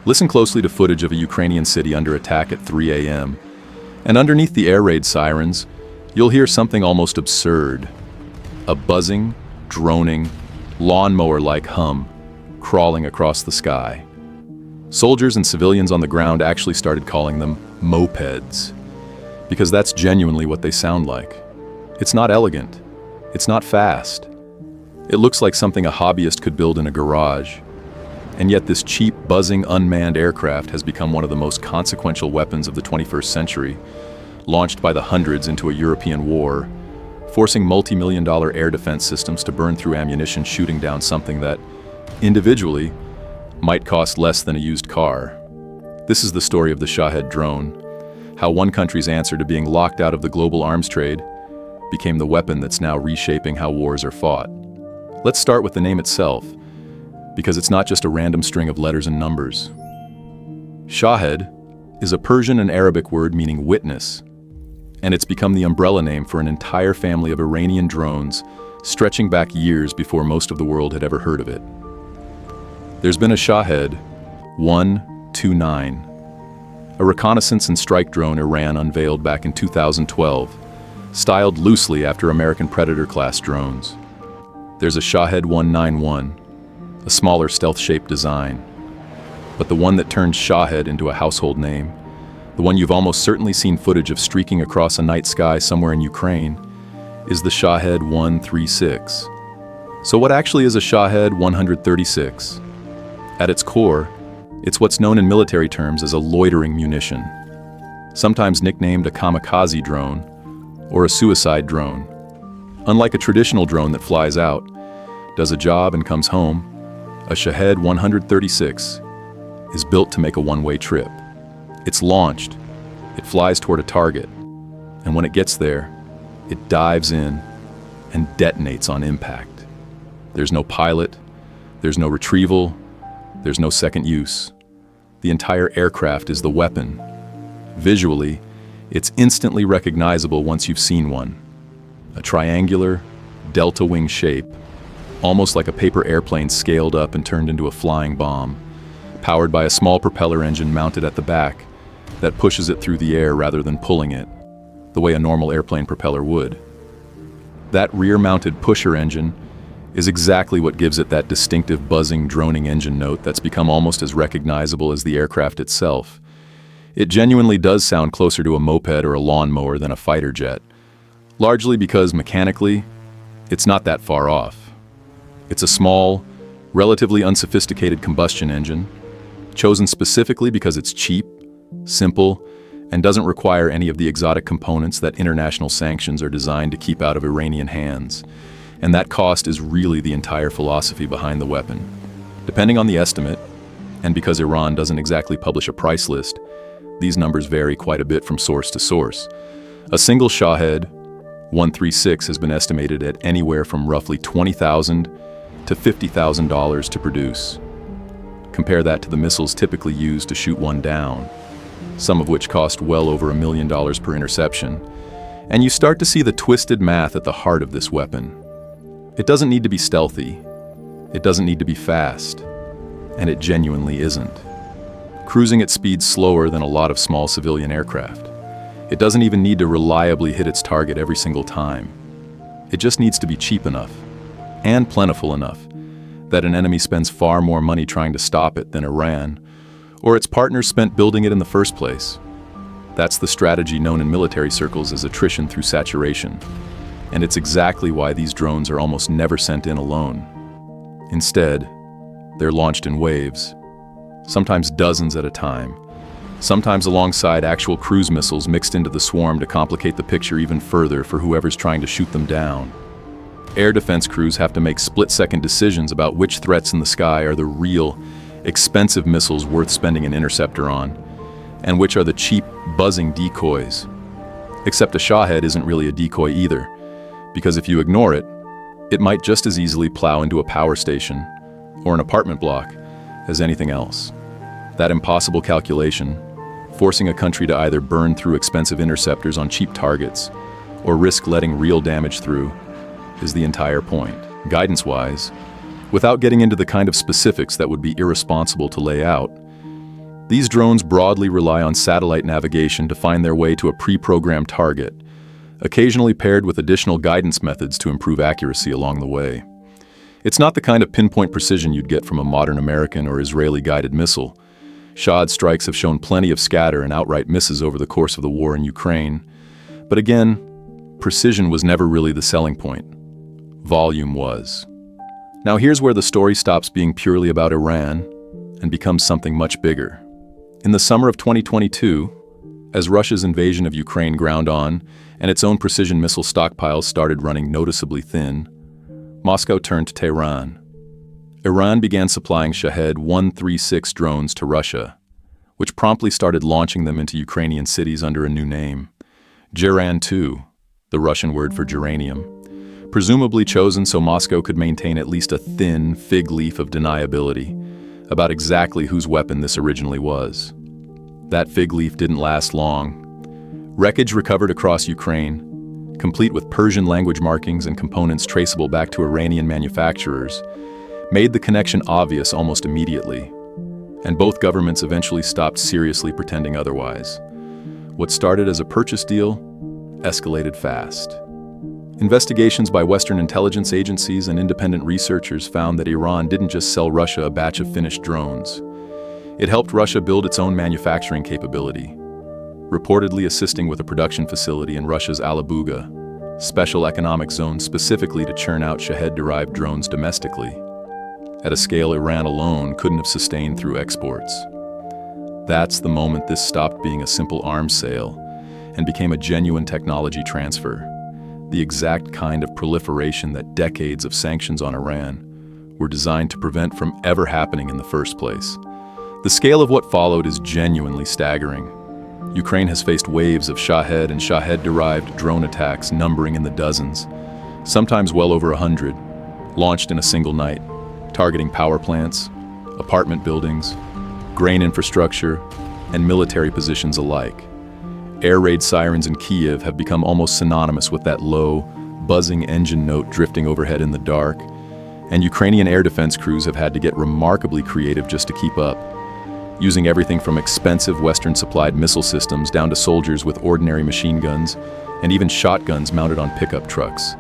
Listen closely to footage of a Ukrainian city under attack at 3 a.m. And underneath the air raid sirens, you'll hear something almost absurd. A buzzing, droning, lawnmower-like hum crawling across the sky. Soldiers and civilians on the ground actually started calling them mopeds, because that's genuinely what they sound like. It's not elegant. It's not fast. It looks like something a hobbyist could build in a garage. And yet this cheap, buzzing, unmanned aircraft has become one of the most consequential weapons of the 21st century, launched by the hundreds into a European war, forcing multi-million-dollar air defense systems to burn through ammunition shooting down something that, individually, might cost less than a used car. This is the story of the Shahed drone, how one country's answer to being locked out of the global arms trade became the weapon that's now reshaping how wars are fought. Let's start with the name itself, because it's not just a random string of letters and numbers. Shahed is a Persian and Arabic word meaning witness, and it's become the umbrella name for an entire family of Iranian drones stretching back years before most of the world had ever heard of it. There's been a Shahed 129, a reconnaissance and strike drone Iran unveiled back in 2012, styled loosely after American Predator-class drones. There's a Shahed 191, a smaller stealth-shaped design. But the one that turned Shahed into a household name, the one you've almost certainly seen footage of streaking across a night sky somewhere in Ukraine, is the Shahed 136. So what actually is a Shahed 136? At its core, it's what's known in military terms as a loitering munition, sometimes nicknamed a kamikaze drone or a suicide drone. Unlike a traditional drone that flies out, does a job and comes home, a Shahed 136 is built to make a one-way trip. It's launched, it flies toward a target, and when it gets there, it dives in and detonates on impact. There's no pilot, there's no retrieval, there's no second use. The entire aircraft is the weapon. Visually, it's instantly recognizable once you've seen one. A triangular, delta wing shape, almost like a paper airplane scaled up and turned into a flying bomb, powered by a small propeller engine mounted at the back that pushes it through the air rather than pulling it, the way a normal airplane propeller would. That rear-mounted pusher engine is exactly what gives it that distinctive buzzing, droning engine note that's become almost as recognizable as the aircraft itself. It genuinely does sound closer to a moped or a lawnmower than a fighter jet, largely because mechanically, it's not that far off. It's a small, relatively unsophisticated combustion engine, chosen specifically because it's cheap, simple, and doesn't require any of the exotic components that international sanctions are designed to keep out of Iranian hands. And that cost is really the entire philosophy behind the weapon. Depending on the estimate, and because Iran doesn't exactly publish a price list, these numbers vary quite a bit from source to source. A single Shahed 136 has been estimated at anywhere from roughly $20,000 to $50,000 to produce. Compare that to the missiles typically used to shoot one down, some of which cost well over $1 million per interception, and you start to see the twisted math at the heart of this weapon. It doesn't need to be stealthy, it doesn't need to be fast, and it genuinely isn't. Cruising at speeds slower than a lot of small civilian aircraft. It doesn't even need to reliably hit its target every single time. It just needs to be cheap enough, and plentiful enough, that an enemy spends far more money trying to stop it than Iran, or its partners spent building it in the first place. That's the strategy known in military circles as attrition through saturation. And it's exactly why these drones are almost never sent in alone. Instead, they're launched in waves, sometimes dozens at a time, sometimes alongside actual cruise missiles mixed into the swarm to complicate the picture even further for whoever's trying to shoot them down. Air defense crews have to make split-second decisions about which threats in the sky are the real, expensive missiles worth spending an interceptor on, and which are the cheap, buzzing decoys. Except a Shahed isn't really a decoy either, because if you ignore it, it might just as easily plow into a power station or an apartment block as anything else. That impossible calculation, forcing a country to either burn through expensive interceptors on cheap targets or risk letting real damage through, is the entire point. Guidance-wise, without getting into the kind of specifics that would be irresponsible to lay out, These drones broadly rely on satellite navigation to find their way to a pre-programmed target, occasionally paired with additional guidance methods to improve accuracy along the way. It's not the kind of pinpoint precision you'd get from a modern American or Israeli guided missile. Shahhed strikes have shown plenty of scatter and outright misses over the course of the war in Ukraine. But again, precision was never really the selling point. Volume was. Now here's where the story stops being purely about Iran and becomes something much bigger. In the summer of 2022, as Russia's invasion of Ukraine ground on and its own precision missile stockpiles started running noticeably thin, Moscow turned to Tehran. Iran began supplying Shahed 136 drones to Russia, which promptly started launching them into Ukrainian cities under a new name, Geran-2, the Russian word for geranium, presumably chosen so Moscow could maintain at least a thin fig leaf of deniability about exactly whose weapon this originally was. That fig leaf didn't last long. Wreckage recovered across Ukraine, complete with Persian language markings and components traceable back to Iranian manufacturers, made the connection obvious almost immediately, and both governments eventually stopped seriously pretending otherwise. What started as a purchase deal escalated fast. Investigations by Western intelligence agencies and independent researchers found that Iran didn't just sell Russia a batch of finished drones. It helped Russia build its own manufacturing capability, reportedly assisting with a production facility in Russia's Alabuga, special economic zone specifically to churn out Shahed-derived drones domestically, at a scale Iran alone couldn't have sustained through exports. That's the moment this stopped being a simple arms sale and became a genuine technology transfer, the exact kind of proliferation that decades of sanctions on Iran were designed to prevent from ever happening in the first place. The scale of what followed is genuinely staggering. Ukraine has faced waves of Shahed and Shahed-derived drone attacks numbering in the dozens, sometimes well over 100, launched in a single night, targeting power plants, apartment buildings, grain infrastructure, and military positions alike. Air raid sirens in Kyiv have become almost synonymous with that low, buzzing engine note drifting overhead in the dark, and Ukrainian air defense crews have had to get remarkably creative just to keep up, using everything from expensive Western-supplied missile systems down to soldiers with ordinary machine guns and even shotguns mounted on pickup trucks,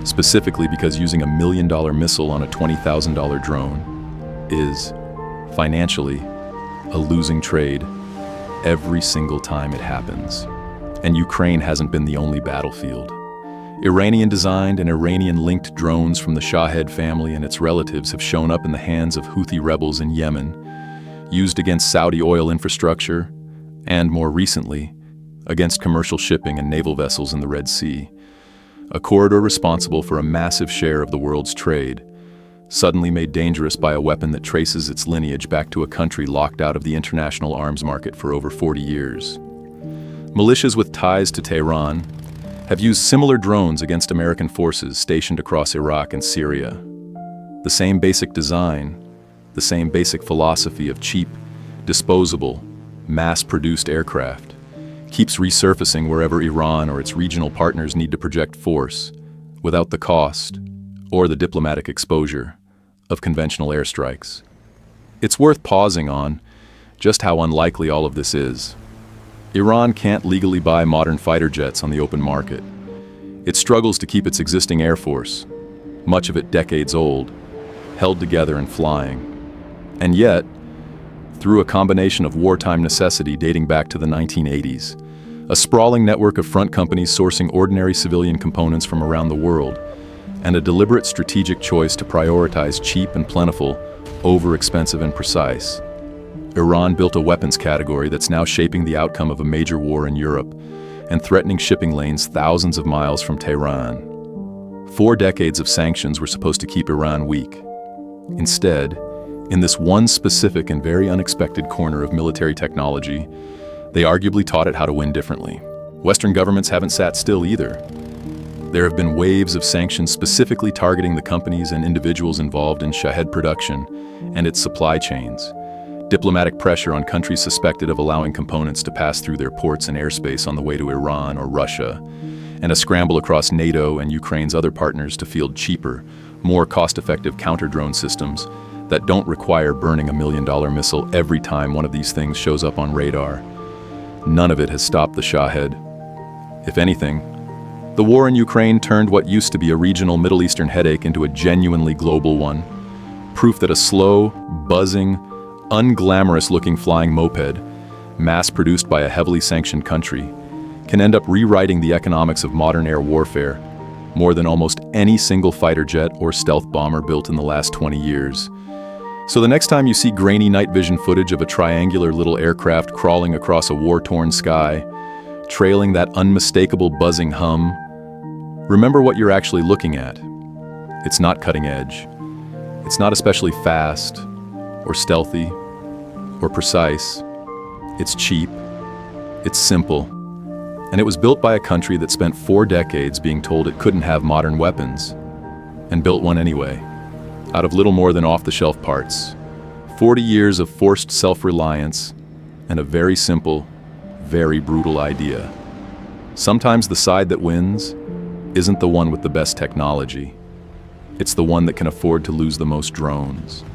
specifically because using $1 million missile on a $20,000 drone is, financially, a losing trade every single time it happens. And Ukraine hasn't been the only battlefield. Iranian-designed and Iranian-linked drones from the Shahed family and its relatives have shown up in the hands of Houthi rebels in Yemen, used against Saudi oil infrastructure, and more recently, against commercial shipping and naval vessels in the Red Sea, a corridor responsible for a massive share of the world's trade, suddenly made dangerous by a weapon that traces its lineage back to a country locked out of the international arms market for over 40 years. Militias with ties to Tehran have used similar drones against American forces stationed across Iraq and Syria. The same basic design, the same basic philosophy of cheap, disposable, mass-produced aircraft keeps resurfacing wherever Iran or its regional partners need to project force, without the cost or the diplomatic exposure of conventional airstrikes. It's worth pausing on just how unlikely all of this is. Iran can't legally buy modern fighter jets on the open market. It struggles to keep its existing air force, much of it decades old, held together and flying. And yet, through a combination of wartime necessity dating back to the 1980s, a sprawling network of front companies sourcing ordinary civilian components from around the world, and a deliberate strategic choice to prioritize cheap and plentiful over expensive and precise, Iran built a weapons category that's now shaping the outcome of a major war in Europe and threatening shipping lanes thousands of miles from Tehran. 4 decades of sanctions were supposed to keep Iran weak. Instead, in this one specific and very unexpected corner of military technology, they arguably taught it how to win differently. Western governments haven't sat still either. There have been waves of sanctions specifically targeting the companies and individuals involved in Shahed production and its supply chains, diplomatic pressure on countries suspected of allowing components to pass through their ports and airspace on the way to Iran or Russia, and a scramble across NATO and Ukraine's other partners to field cheaper, more cost-effective counter-drone systems that don't require burning $1 million missile every time one of these things shows up on radar. None of it has stopped the Shahed. If anything, the war in Ukraine turned what used to be a regional Middle Eastern headache into a genuinely global one. Proof that a slow, buzzing, unglamorous-looking flying moped, mass-produced by a heavily sanctioned country, can end up rewriting the economics of modern air warfare more than almost any single fighter jet or stealth bomber built in the last 20 years. So the next time you see grainy night vision footage of a triangular little aircraft crawling across a war-torn sky, trailing that unmistakable buzzing hum, remember what you're actually looking at. It's not cutting edge. It's not especially fast, or stealthy, or precise. It's cheap. It's simple. And it was built by a country that spent 4 decades being told it couldn't have modern weapons, and built one anyway, out of little more than off-the-shelf parts. 40 years of forced self-reliance, and a very simple, very brutal idea. Sometimes the side that wins isn't the one with the best technology. It's the one that can afford to lose the most drones.